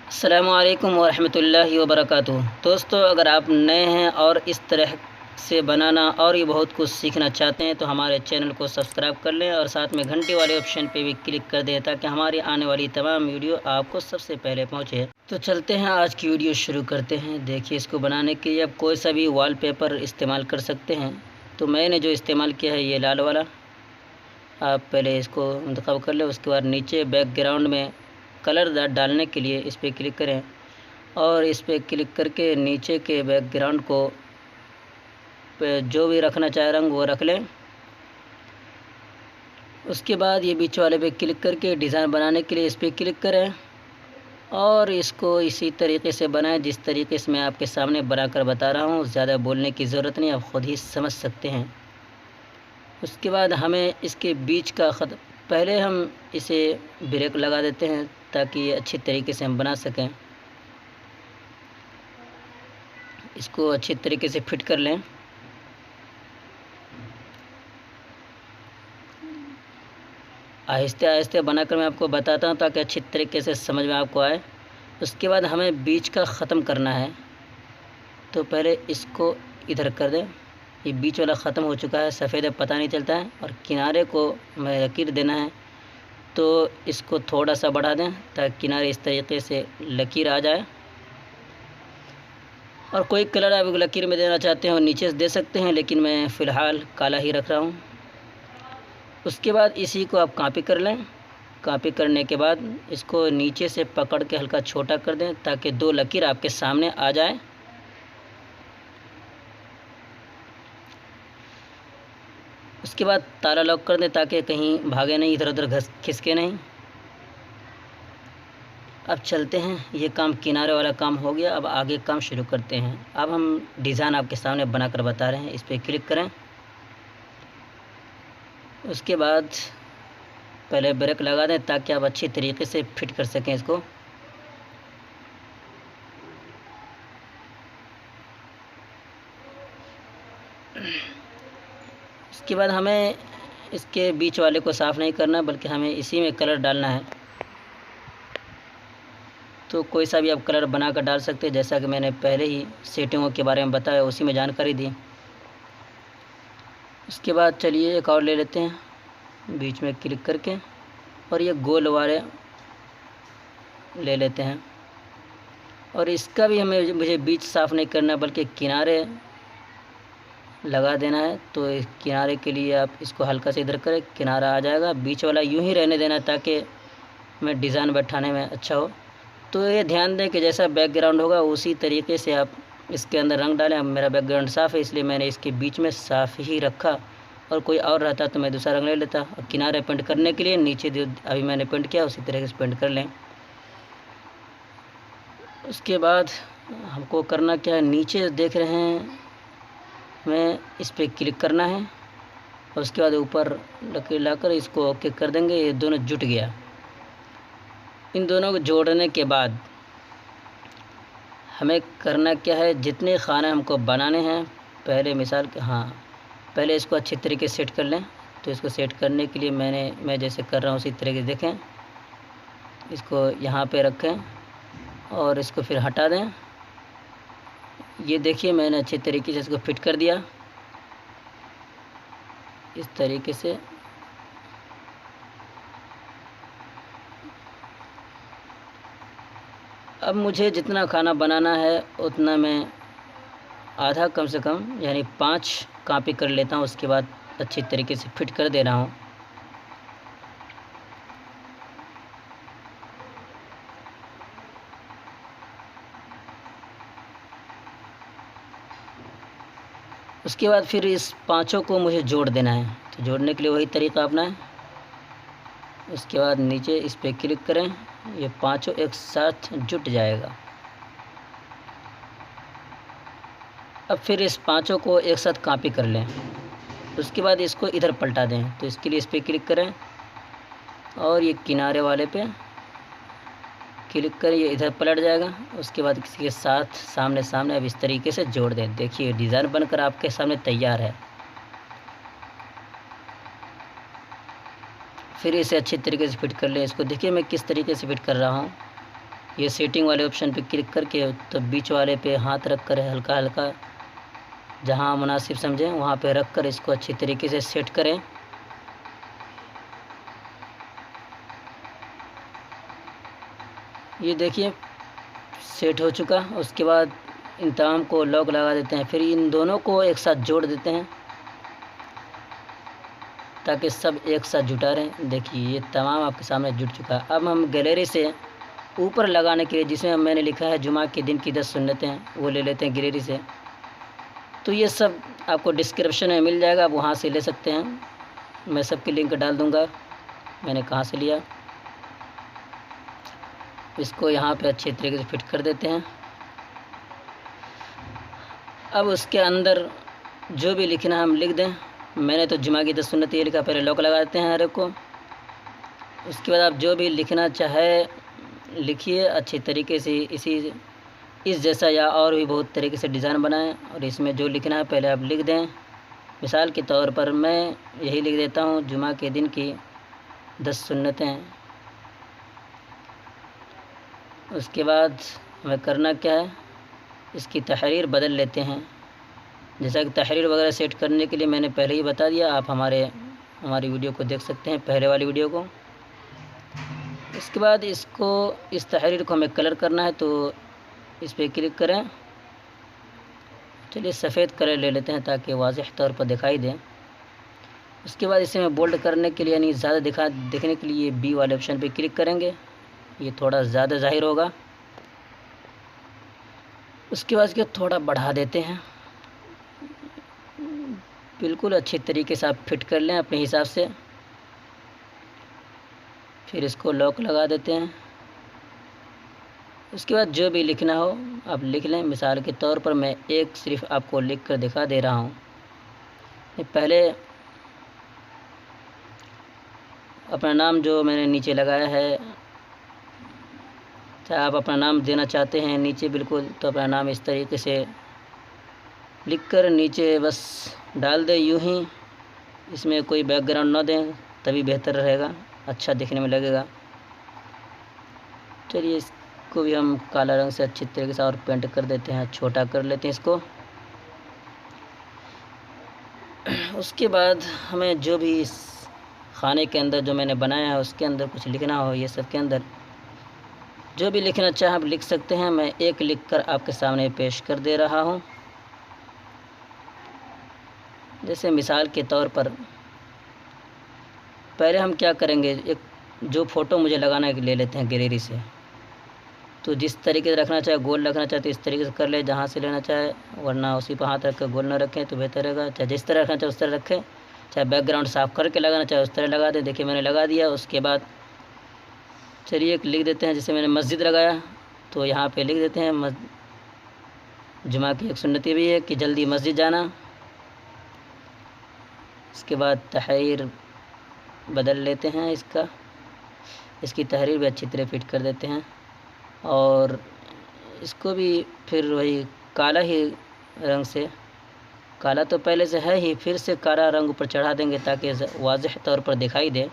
अस्सलामुअलैकुम वरहमतुल्लाहि वबरकातुहू। दोस्तों, अगर आप नए हैं और इस तरह से बनाना और ये बहुत कुछ सीखना चाहते हैं तो हमारे चैनल को सब्सक्राइब कर लें और साथ में घंटी वाले ऑप्शन पे भी क्लिक कर दें ताकि हमारी आने वाली तमाम वीडियो आपको सबसे पहले पहुंचे। तो चलते हैं, आज की वीडियो शुरू करते हैं। देखिए, इसको बनाने के लिए आप कोई सा भी वॉलपेपर इस्तेमाल कर सकते हैं। तो मैंने जो इस्तेमाल किया है ये लाल वाला। आप पहले इसको इंतखाब कर लें। उसके बाद नीचे बैकग्राउंड में कलर डालने के लिए इस पर क्लिक करें और इस पर क्लिक करके नीचे के बैकग्राउंड को जो भी रखना चाहे रंग वो रख लें। उसके बाद ये बीच वाले पे क्लिक करके डिज़ाइन बनाने के लिए इस पर क्लिक करें और इसको इसी तरीके से बनाएं जिस तरीके से मैं आपके सामने बनाकर बता रहा हूँ। ज़्यादा बोलने की ज़रूरत नहीं, आप ख़ुद ही समझ सकते हैं। उसके बाद हमें इसके बीच का पहले हम इसे ब्रेक लगा देते हैं ताकि ये अच्छी तरीके से हम बना सकें। इसको अच्छी तरीके से फिट कर लें। आहिस्ते आहिस्ते बनाकर मैं आपको बताता हूँ ताकि अच्छी तरीके से समझ में आपको आए। उसके बाद हमें बीच का ख़त्म करना है, तो पहले इसको इधर कर दें। ये बीच वाला ख़त्म हो चुका है, सफ़ेद पता नहीं चलता है। और किनारे को हमें लकीर देना है, तो इसको थोड़ा सा बढ़ा दें ताकि किनारे इस तरीके से लकीर आ जाए। और कोई कलर आप लकीर में देना चाहते हो नीचे से दे सकते हैं, लेकिन मैं फ़िलहाल काला ही रख रहा हूँ। उसके बाद इसी को आप कॉपी कर लें। कॉपी करने के बाद इसको नीचे से पकड़ के हल्का छोटा कर दें ताकि दो लकीर आपके सामने आ जाए। उसके बाद ताला लॉक कर दें ताकि कहीं भागे नहीं, इधर उधर खिसके नहीं। अब चलते हैं, ये काम किनारे वाला काम हो गया। अब आगे काम शुरू करते हैं। अब हम डिज़ाइन आपके सामने बनाकर बता रहे हैं। इस पर क्लिक करें। उसके बाद पहले ब्रेक लगा दें ताकि आप अच्छी तरीके से फिट कर सकें इसको। उसके बाद हमें इसके बीच वाले को साफ़ नहीं करना, बल्कि हमें इसी में कलर डालना है। तो कोई सा भी आप कलर बना कर डाल सकते हैं, जैसा कि मैंने पहले ही सेटिंगों के बारे में बताया, उसी में जानकारी दी। उसके बाद चलिए एक और ले लेते हैं, बीच में क्लिक करके, और ये गोल वाले ले लेते हैं। और इसका भी मुझे बीच साफ़ नहीं करना, बल्कि किनारे लगा देना है। तो इस किनारे के लिए आप इसको हल्का से इधर करें, किनारा आ जाएगा। बीच वाला यूं ही रहने देना ताकि मैं डिज़ाइन बैठाने में अच्छा हो। तो ये ध्यान दें कि जैसा बैकग्राउंड होगा उसी तरीके से आप इसके अंदर रंग डालें। अब मेरा बैकग्राउंड साफ़ है, इसलिए मैंने इसके बीच में साफ़ ही रखा, और कोई और रहता तो मैं दूसरा रंग ले लेता। और किनारे पेंट करने के लिए नीचे जो अभी मैंने पेंट किया उसी तरीके से पेंट कर लें। उसके बाद हमको करना क्या है, नीचे देख रहे हैं मैं इस पर क्लिक करना है। और उसके बाद ऊपर लकीर लाकर इसको ओके कर देंगे। ये दोनों जुट गया। इन दोनों को जोड़ने के बाद हमें करना क्या है, जितने खाने हमको बनाने हैं, पहले मिसाल के पहले इसको अच्छी तरीके से सेट कर लें। तो इसको सेट करने के लिए मैं जैसे कर रहा हूँ उसी तरीके से देखें। इसको यहाँ पे रखें और इसको फिर हटा दें। ये देखिए, मैंने अच्छे तरीके से इसको फिट कर दिया इस तरीके से। अब मुझे जितना खाना बनाना है उतना मैं आधा कम से कम यानी 5 कॉपी कर लेता हूँ। उसके बाद अच्छी तरीके से फिट कर दे रहा हूँ। उसके बाद फिर इस पांचों को मुझे जोड़ देना है। तो जोड़ने के लिए वही तरीका अपना है। उसके बाद नीचे इस पर क्लिक करें, ये पांचों एक साथ जुट जाएगा। अब फिर इस पांचों को एक साथ कॉपी कर लें। उसके बाद इसको इधर पलटा दें। तो इसके लिए इस पर क्लिक करें और ये किनारे वाले पे क्लिक करें, ये इधर पलट जाएगा। उसके बाद किसी के साथ सामने सामने अब इस तरीके से जोड़ दें। देखिए, डिज़ाइन बनकर आपके सामने तैयार है। फिर इसे अच्छी तरीके से फिट कर लें। इसको देखिए मैं किस तरीके से फिट कर रहा हूँ। ये सेटिंग वाले ऑप्शन पे क्लिक करके तो बीच वाले पे हाथ रख कर हल्का हल्का जहाँ मुनासिब समझें वहाँ पे रख कर इसको अच्छी तरीके से सेट करें। ये देखिए सेट हो चुका। उसके बाद इन तमाम को लॉक लगा देते हैं। फिर इन दोनों को एक साथ जोड़ देते हैं ताकि सब एक साथ जुटा रहें। देखिए ये तमाम आपके सामने जुट चुका है। अब हम गैलरी से ऊपर लगाने के लिए जिसमें मैंने लिखा है जुमा के दिन की 10 सुन्नतें, वो ले लेते हैं गैलरी से। तो ये सब आपको डिस्क्रिप्शन में मिल जाएगा, आप वहाँ से ले सकते हैं। मैं सबकी लिंक डाल दूँगा मैंने कहाँ से लिया। इसको यहाँ पे अच्छे तरीके से फिट कर देते हैं। अब उसके अंदर जो भी लिखना है हम लिख दें। मैंने तो जुमा की 10 सुन्नत ये लिखा, पहले लॉक लगा देते हैं हर एक को। उसके बाद आप जो भी लिखना चाहे लिखिए अच्छी तरीके से, इस जैसा या और भी बहुत तरीके से डिज़ाइन बनाएं। और इसमें जो लिखना है पहले आप लिख दें। मिसाल के तौर पर मैं यही लिख देता हूँ जुमा के दिन की 10 सुन्नतें। उसके बाद हमें करना क्या है, इसकी तहरीर बदल लेते हैं। जैसा कि तहरीर वगैरह सेट करने के लिए मैंने पहले ही बता दिया, आप हमारी वीडियो को देख सकते हैं, पहले वाली वीडियो को। इसके बाद इसको इस तहरीर को हमें कलर करना है तो इस पर क्लिक करें। चलिए सफ़ेद कलर ले लेते हैं ताकि वाज़ेह तौर पर दिखाई दे। उसके बाद इसे मैं बोल्ड करने के लिए यानी ज़्यादा दिखने के लिए बी वाले ऑप्शन पे क्लिक करेंगे, ये थोड़ा ज़्यादा ज़ाहिर होगा। उसके बाद इसको थोड़ा बढ़ा देते हैं, बिल्कुल अच्छी तरीके से आप फिट कर लें अपने हिसाब से। फिर इसको लॉक लगा देते हैं। उसके बाद जो भी लिखना हो आप लिख लें। मिसाल के तौर पर मैं एक सिर्फ आपको लिख कर दिखा दे रहा हूँ। पहले अपना नाम जो मैंने नीचे लगाया है, चाहे आप अपना नाम देना चाहते हैं नीचे बिल्कुल, तो अपना नाम इस तरीके से लिख कर नीचे बस डाल दें यूं ही। इसमें कोई बैकग्राउंड ना दें, तभी बेहतर रहेगा, अच्छा दिखने में लगेगा। चलिए इसको भी हम काला रंग से अच्छी तरीके से और पेंट कर देते हैं, छोटा कर लेते हैं इसको। उसके बाद हमें जो भी इस खाने के अंदर जो मैंने बनाया है उसके अंदर कुछ लिखना हो, ये सब के अंदर जो भी लिखना चाहे आप लिख सकते हैं। मैं एक लिख कर आपके सामने पेश कर दे रहा हूँ। जैसे मिसाल के तौर पर पहले हम क्या करेंगे, एक जो फ़ोटो मुझे लगाना है ले लेते हैं गैलरी से। तो जिस तरीके से रखना चाहे, गोल रखना चाहे तो इस तरीके से कर ले जहाँ से लेना चाहे, वरना उसी पर हाथ रख कर गोल ना रखें तो बेहतर रहेगा। चाहे जिस तरह रखना चाहे उस तरह रखें, चाहे बैकग्राउंड साफ़ करके लगाना चाहे उस तरह लगा दें। देखिए मैंने लगा दिया। उसके बाद चलिए एक लिख देते हैं, जैसे मैंने मस्जिद लगाया तो यहाँ पे लिख देते हैं जुमा की एक सुन्नती भी है कि जल्दी मस्जिद जाना। इसके बाद तहरीर बदल लेते हैं, इसकी तहरीर भी अच्छी तरह फिट कर देते हैं। और इसको भी फिर वही काला ही रंग से, काला तो पहले से है ही, फिर से काला रंग ऊपर चढ़ा देंगे ताकि वाज़ेह तौर पर दिखाई दे।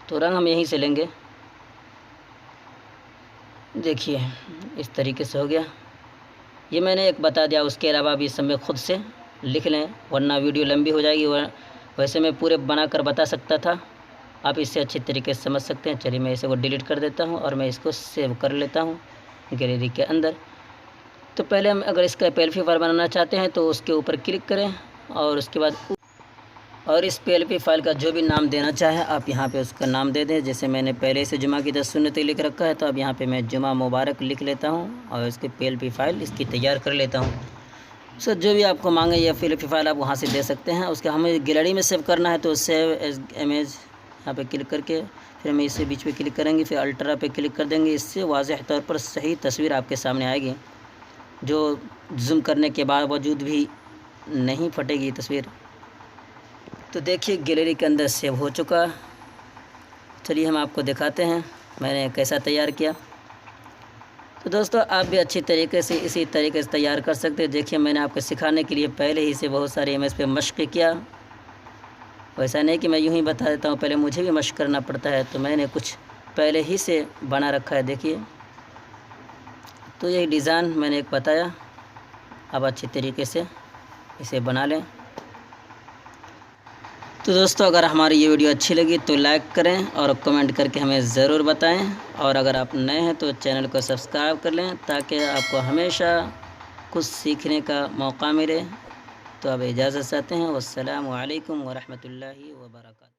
तो रंग हम यहीं से लेंगे। देखिए इस तरीके से हो गया। ये मैंने एक बता दिया, उसके अलावा भी सब में ख़ुद से लिख लें वरना वीडियो लंबी हो जाएगी। वैसे मैं पूरे बना कर बता सकता था, आप इससे अच्छे तरीके से समझ सकते हैं। चलिए मैं इसे वो डिलीट कर देता हूँ और मैं इसको सेव कर लेता हूँ गैलरी के अंदर। तो पहले हम अगर इसका PLP फाइल बनाना चाहते हैं तो उसके ऊपर क्लिक करें और उसके बाद इस PLP फाइल का जो भी नाम देना चाहे आप यहाँ पे उसका नाम दे दें। जैसे मैंने पहले से जुमा की 10 सुन्नतें लिख रखा है तो अब यहाँ पे मैं जुमा मुबारक लिख लेता हूँ और इसकी PLP फाइल इसकी तैयार कर लेता हूँ। सर जो भी आपको मांगे या PLP फाइल आप वहाँ से दे सकते हैं। उसके हमें गैलरी में सेव करना है तो सेव एज इमेज यहाँ पे क्लिक करके फिर हमें इसे बीच पे क्लिक करेंगे, फिर अल्ट्रा पे क्लिक कर देंगे। इससे वाज़ेह तौर पर सही तस्वीर आपके सामने आएगी, जो जूम करने के बावजूद भी नहीं फटेगी तस्वीर। तो देखिए गैलरी के अंदर सेव हो चुका। चलिए हम आपको दिखाते हैं मैंने कैसा तैयार किया। तो दोस्तों आप भी अच्छी तरीके से इसी तरीके से तैयार कर सकते हैं। देखिए मैंने आपको सिखाने के लिए पहले ही से बहुत सारे इमेज पे मश्क किया। वैसा नहीं कि मैं यूँ ही बता देता हूँ, पहले मुझे भी मश्क करना पड़ता है। तो मैंने कुछ पहले ही से बना रखा है, देखिए। तो ये डिज़ाइन मैंने एक बताया, अब अच्छी तरीके से इसे बना लें। तो दोस्तों, अगर हमारी ये वीडियो अच्छी लगी तो लाइक करें और कमेंट करके हमें ज़रूर बताएं, और अगर आप नए हैं तो चैनल को सब्सक्राइब कर लें ताकि आपको हमेशा कुछ सीखने का मौका मिले। तो अब इजाज़त चाहते हैं। वस्सलामु अलैकुम वरहमतुल्लाहि वबरकातुहू।